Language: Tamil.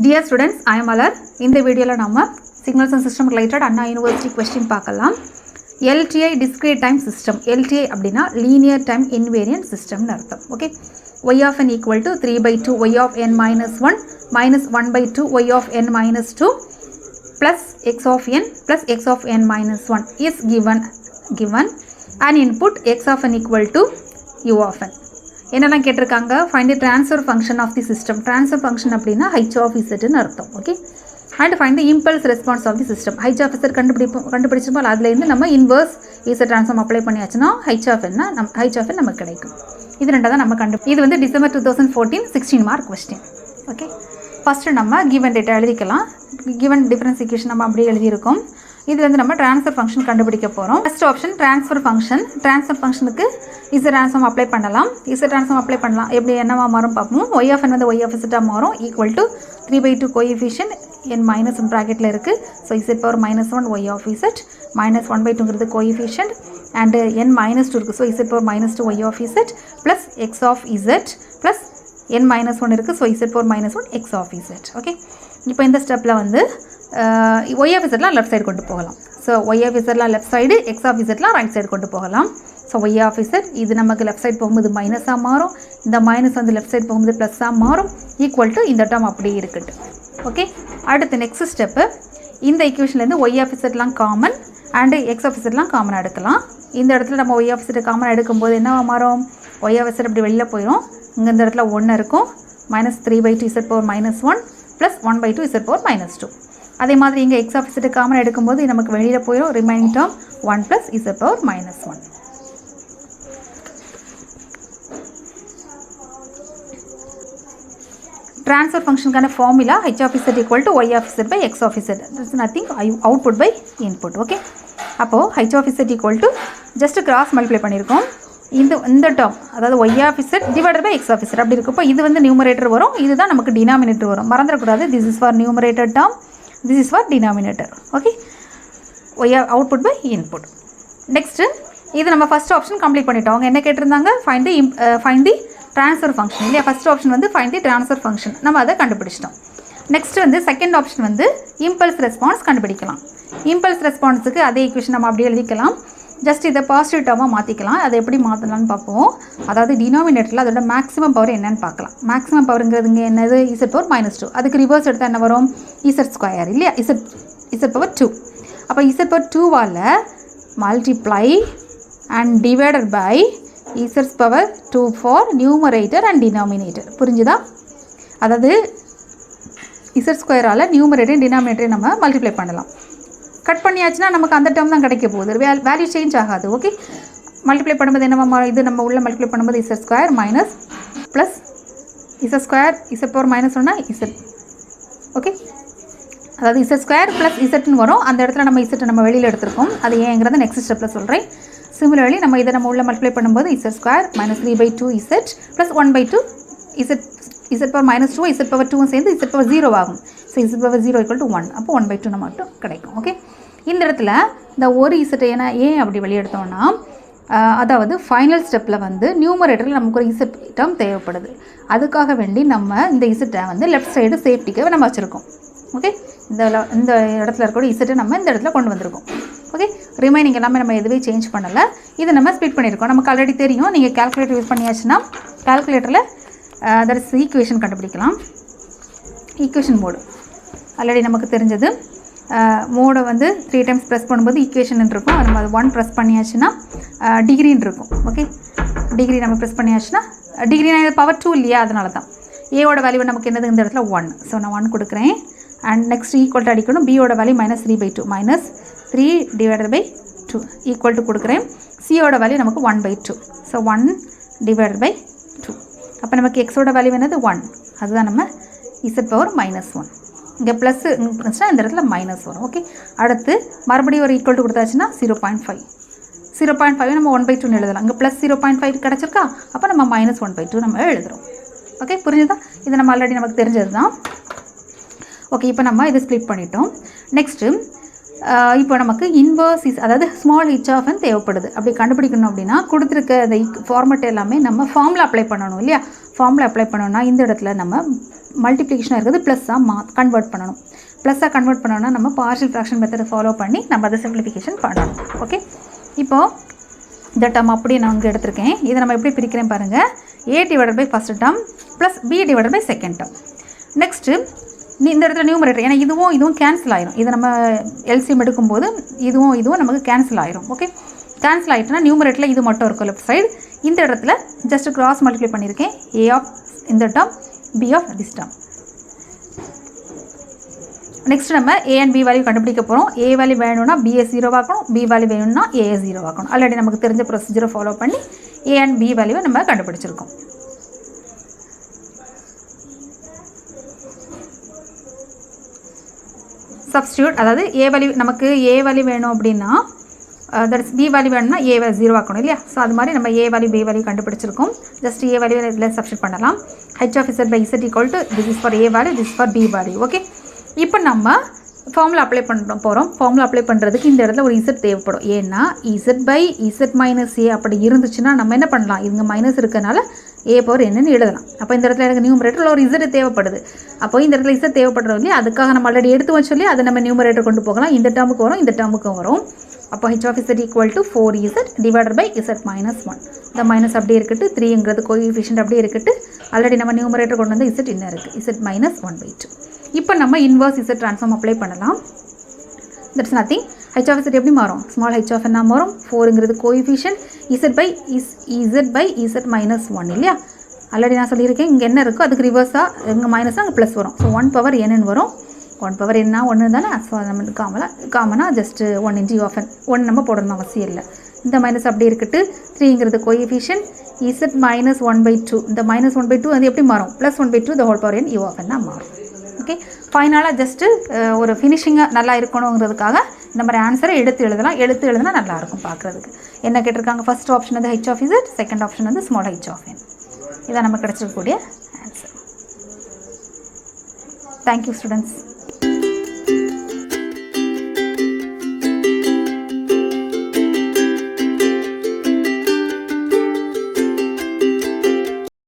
Dear students, I am Alar. In the video la nama signals and system related Anna University question பார்க்கலாம். LTI discrete time system. LTI அப்படினா linear time invariant system னு அர்த்தம். Okay. Y of n equal to 3 by 2 y of n minus 1 minus 1 by 2 y of n minus 2 plus x of n plus x of n minus 1 is given an input x of n equal to u of n. என்னெல்லாம் கேட்டிருக்காங்க, find the transfer function of the system. Transfer function அப்படின்னா h of z ன்னு அர்த்தம். Okay, and find the impulse response of the system. h of z கண்டுபிடிச்சோம், அதுலேருந்து நம்ம இன்வர்ஸ் z ட்ரான்ஸ்ஃபார்ம் அப்ளை பண்ணியாச்சுன்னா h of n நமக்கு கிடைக்கும். இது ரெண்டாவது தான் நம்ம இது வந்து December 2014 16 mark question. Okay, first நம்ம கிவன் டேட்டா எழுதிக்கலாம். கிவன் டிஃபரன்ஸ் ஈக்குவேஷன் நம்ம அப்படியே எழுதியிருக்கோம். இதில் வந்து நம்ம ட்ரான்ஸ்ஃபர் ஃபங்க்ஷன் கண்டுபிடிக்க போகிறோம். First option transfer function. Transfer ஃபங்க்ஷனுக்கு இஸ் ட்ரான்ஸ்ஃபார்ம் அப்ளை பண்ணலாம். அப்ளை பண்ணலாம். எப்படி என்னவா மாறும் பார்ப்போம். y of n வந்து y of z மாறும். Equal to 3/2 coefficient n minus one ப்ராக்கெட்டில் இருக்குது. So z power -1 y of z minus 1/2ங்கிறது கோஎஃபிஷியன்ட் அண்ட் n -2 இருக்குது. So z power -2 y of z plus x of z plus n -1 இருக்குது. So z power -1 x of z. Okay, இப்போ இந்த ஸ்டெப்பில் வந்து y of zலாம் லெஃப்ட் சைடு கொண்டு போகலாம். ஸோ y of zலாம் left side, x of zலாம் right side கொண்டு போகலாம். ஸோ y of z இது நமக்கு லெஃப்ட் சைடு போகும்போது மைனஸாக மாறும், இந்த மைனஸ் வந்து லெஃப்ட் சைடு போகும்போது ப்ளஸ்ஸாக மாறும். ஈக்குவல் டு இந்த டேர்ம் அப்படியே இருக்கட்டும். ஓகே, அடுத்து நெக்ஸ்ட் ஸ்டெப்பு, இந்த ஈக்குவேஷன்லேருந்து y of zலாம் காமன் அண்டு x of zலாம் காமனாக எடுக்கலாம். இந்த இடத்துல நம்ம y of z காமனாக எடுக்கும்போது என்னவா மாறும், y of z அப்படி வெளியில் போயிடும். இங்கே இந்த இடத்துல 1 இருக்கும். -3/2 z power -1 plus 1/2 z power -2. அதே மாதிரி இங்கே x of z காமன் எடுக்கும்போது நமக்கு வெளியில் போயிடும். Remaining term 1 plus z power -1. Transfer ஃபங்க்ஷனுக்கான formula h of z equal to y of z by x of z. That's nothing, output by input. Okay, அப்போது h of z equal to just cross multiply பண்ணியிருக்கோம். இந்த டேர்ம் அதாவது y of z divided by x of z அப்படி இருக்கப்போ இது வந்து நியூமரேட்டர் வரும், இதுதான் நமக்கு டினாமினேட்டர் வரும். மறந்துடக்கூடாது, this is for numerator term, this is for denominator. Okay, output by input. Next, இது நம்ம ஃபர்ஸ்ட் ஆப்ஷன் கம்ப்ளீட் பண்ணிட்டோம். அவங்க என்ன கேட்டிருந்தாங்க, find the transfer function இல்லையா. ஃபர்ஸ்ட் ஆப்ஷன் வந்து find the transfer function, நம்ம அதை கண்டுபிடிச்சிட்டோம். நெக்ஸ்ட் வந்து செகண்ட் ஆப்ஷன் வந்து இம்பல்ஸ் ரெஸ்பான்ஸ் கண்டுபிடிக்கலாம். இம்பல்ஸ் ரெஸ்பான்ஸுக்கு அதே ஈக்குவேஷன் நம்ம அப்படியே எழுதிக்கலாம். ஜஸ்ட் இதை பாசிட்டிவ் டேர்மாக மாற்றிக்கலாம். அதை எப்படி மாற்றலாம்னு பார்ப்போம். அதாவது டினாமினேட்டரில் அதோட மேக்ஸிமம் பவர் என்னன்னு பார்க்கலாம். மேக்ஸிமம் பவருங்கிறதுங்க என்னது, z பவர் -2. அதுக்கு ரிவர்ஸ் எடுத்தால் என்ன வரும், z² இல்லையா, z பவர் 2. அப்போ z பவர் 2வால் multiply and divided by z power 2 for numerator and denominator. புரிஞ்சுதா? அதாவது z² நியூமரேட்டர் டினாமினேட்டரை நம்ம மல்டிப்ளை பண்ணலாம். கட் பண்ணியாச்சுன்னா நமக்கு அந்த டேர்ம் தான் கிடைக்க போகுது, வேல்யூ சேஞ்ச் ஆகாது. ஓகே, மல்டிப்ளை பண்ணும்போது என்ன, இது நம்ம உள்ள மல்டிப்ளை பண்ணும்போது z² minus plus z² z power -1 z. Okay, அதாவது z² ப்ளஸ் zன்னு வரும். அந்த இடத்துல நம்ம z நம்ம வெளியில் எடுத்துருக்கோம். அது ஏங்கிறத நெக்ஸ்ட் ஸ்டெப்பில் சொல்கிறேன். சிமிலர்லி நம்ம இதை நம்ம உள்ள மல்டிப்ளை பண்ணும்போது z² -3/2 z plus 1/2 z power -2 z power 2 சேர்ந்து z பவர் 0 ஆகும். So z power 0 = 1. அப்போ 1/2 நம்ம மட்டும் கிடைக்கும். ஓகே, இந்த இடத்துல இந்த ஒரு z ஏன் அப்படி வெளியெடுத்தோம்னா, அதாவது ஃபைனல் ஸ்டெப்பில் வந்து நியூமரேட்டரில் நமக்கு ஒரு z டேர்ம் தேவைப்படுது. அதுக்காக வேண்டி நம்ம இந்த z வந்து லெஃப்ட் சைடு சேஃப்டிக்காக நம்ம வச்சுருக்கோம். ஓகே, இந்த இடத்துல இருக்கக்கூடிய z நம்ம இந்த இடத்துல கொண்டு வந்திருக்கோம். ஓகே, ரிமைனிங் எல்லாமே நம்ம எதுவே சேஞ்ச் பண்ணலை. இதை நம்ம ஸ்ப்ளிட் பண்ணியிருக்கோம். நமக்கு ஆல்ரெடி தெரியும், நீங்கள் கால்குலேட்டர் யூஸ் பண்ணியாச்சுன்னா கால்குலேட்டரில் தட் இஸ் ஈக்குவேஷன் கண்டுபிடிக்கலாம். ஈக்குவேஷன் மோடு ஆல்ரெடி நமக்கு தெரிஞ்சது. மோடை வந்து 3 டைம்ஸ் ப்ரெஸ் பண்ணும்போது ஈக்குவேஷன் இருக்கும். அது நம்ம 1 ப்ரெஸ் பண்ணியாச்சுன்னா டிகிரின்னு இருக்கும். ஓகே, டிகிரி நம்ம ப்ரெஸ் பண்ணியாச்சுன்னா டிகிரி பவர் 2 இல்லையா, அதனால தான் ஏவோட வேல்யூ நமக்கு என்னது இந்த இடத்துல 1. ஸோ நான் 1 கொடுக்குறேன். அண்ட் நெக்ஸ்ட் ஈக்குவல் டு அடிக்கணும். பியோட value -3/2 -3 divided by 2 equal to கொடுக்குறேன். சியோட வேல்யூ நமக்கு 1/2. So 1 divided by 2. அப்போ நமக்கு எக்ஸோட வேல்யூ என்னது 1. அதுதான் நம்ம z பவர் -1. இங்கே ப்ளஸ் இருந்துச்சுன்னா இந்த இடத்துல மைனஸ் வரும். ஓகே, அடுத்து மறுபடியும் ஒரு ஈக்குவல் டு கொடுத்தாச்சுன்னா 0.5 நம்ம 1/2 எழுதலாம். இங்கே ப்ளஸ் 0.5 கிடச்சிருக்கா, அப்போ நம்ம -1/2 நம்ம எழுதுகிறோம். ஓகே, புரிஞ்சுதா? இது நம்ம ஆல்ரெடி நமக்கு தெரிஞ்சது தான். ஓகே, இப்போ நம்ம இதை ஸ்ப்ளிட் பண்ணிட்டோம். நெக்ஸ்ட்டு இப்போ நமக்கு இன்வர்ஸ் அதாவது ஸ்மால் h of n தேவைப்படுது. அப்படி கண்டுபிடிக்கணும் அப்படின்னா கொடுத்துருக்க அந்த ஃபார்மெட் எல்லாமே நம்ம ஃபார்முலா அப்ளை பண்ணணும் இல்லையா. ஃபார்முலா அப்ளை பண்ணோம்னா இந்த இடத்துல நம்ம மல்டிப்ளிகேஷனாக இருக்குது ப்ளஸ்ஸாக கன்வெர்ட் பண்ணணும். ப்ளஸ்ஸாக கன்வெர்ட் பண்ணோன்னா நம்ம பார்ஷியல் ஃப்ராக்ஷன் மெத்தடை ஃபாலோ பண்ணி நம்ம அதை சிம்பிளிஃபிகேஷன் பண்ணணும். ஓகே, இப்போது இந்த டேர்ம் அப்படியே நான் இங்கே எடுத்திருக்கேன். இதை நம்ம எப்படி பிரிக்கிறேன் பாருங்கள். a divided by first term plus b divided by second term. Next இந்த இடத்துல நியூமரேட்டர், ஏன்னா இதுவும் கேன்சல் ஆயிரும். இதை நம்ம எல்சிஎம் எடுக்கும்போது இதுவும் நமக்கு கேன்சல் ஆயிரும். ஓகே, கேன்சல் ஆகிட்டுனா நியூமரேட்டரில் இது மட்டும் இருக்கும் லெஃப்ட் சைடு. இந்த இடத்துல ஜஸ்ட் கிராஸ் மல்டிப்ளை பண்ணியிருக்கேன். a ஆஃப் இந்த term b of this term. Next நம்ம a அண்ட் b வேல்யூ கண்டுபிடிக்க போகிறோம். a வேல்யூ வேணும்னா b 0 ஆக்கணும், b வேல்யூ வேணும்னா a 0 ஆக்கணும். ஆல்ரெடி நமக்கு தெரிஞ்ச ப்ரொசீஜரை ஃபாலோ பண்ணி a அண்ட் b வேல்யூவை நம்ம கண்டுபிடிச்சிருக்கோம். சப்ஸ்டியூட், அதாவது a வேல்யூ நமக்கு a வேல்யூ வேணும் அப்படின்னா தட் இஸ் b வேல்யூ வேணும்னா a 0 ஆக்கணும் இல்லையா? ஸோ அது மாதிரி நம்ம a வேல்யூ b வேல்யூ கண்டுபிடிச்சிருக்கோம். ஜஸ்ட் a வேல்யூ இதில் சப்ஸ்டியூட் பண்ணலாம். h of z by z equal to this is for a value, this is for b value. Okay, இப்போ நம்ம ஃபார்முலா அப்ளை பண்ண போகிறோம். ஃபார்முலா அப்ளை பண்ணுறதுக்கு இந்த இடத்துல ஒரு z தேவைப்படும். ஏன்னா z by z minus a அப்படி இருந்துச்சுன்னா நம்ம என்ன பண்ணலாம், இங்கே மைனஸ் இருக்கிறதுனால a பவர் என்னன்னு எழுதலாம். அப்போ இந்த இடத்துல எனக்கு நியூமரேட்டரில் ஒரு z தேவைப்படுது. அப்போ இந்த இடத்துல z தேவைப்படுறோம் இல்லையா, அதுக்காக நம்ம ஆல்ரெடி எடுத்து வச்சு சொல்லி அதை நம்ம நியூமரேட்டர் கொண்டு போகலாம். இந்த டேர்முக்கு வரும், இந்த டேர்முக்கும் வரும். அப்போ h of z equal to 4z divided by z minus 1. இந்த மைனஸ் அப்படியே இருக்கட்டு, 3ங்கிறது கோஎஃபிஷியன்ட் அப்படியே இருக்கட்டு. ஆல்ரெடி நம்ம நியூமரேட்டர் கொண்டு வந்து z இன்னும் இருக்குது, z minus 1/2. இப்போ நம்ம இன்வர்ஸ் z ட்ரான்ஸ்ஃபார்ம் அப்ளை பண்ணலாம். That's nothing. h of z எப்படி மாறும், ஸ்மால் h of n மாறும். 4ங்கிறது coefficient, z by z minus 1 இல்லையா? ஆல்ரெடி நான் சொல்லியிருக்கேன், இங்கே என்ன இருக்கோ அதுக்கு ரிவர்ஸாக இங்கே மைனஸாக அங்கே ப்ளஸ் வரும். ஸோ 1 பவர் n வரும். 1 பவர் என்ன 1 தானே. ஸோ நம்ம காமனாக just 1 into u of n. 1 நம்ம போடணும் அவசியம் இல்லை. இந்த மைனஸ் அப்படியே இருக்கட்டு. 3ங்கிறது கோஎஃபிஷியன்ட், z minus 1/2. இந்த minus 1/2 அது எப்படி மாறும், plus 1/2 the whole power n u of n மாறும். ஓகே, ஃபைனலாக ஜஸ்ட்டு ஒரு ஃபினிஷிங்காக நல்லா இருக்கணுங்கிறதுக்காக இந்த மாதிரி ஆன்சரை எடுத்து எழுதுனா நல்லாயிருக்கும் பார்க்குறதுக்கு. என்ன கேட்டிருக்காங்க, ஃபர்ஸ்ட் ஆப்ஷன் வந்து h of z, second option வந்து ஸ்மால் h of n. இதான் நமக்கு கிடச்சிருக்கக்கூடிய ஆன்சர். Thank you students.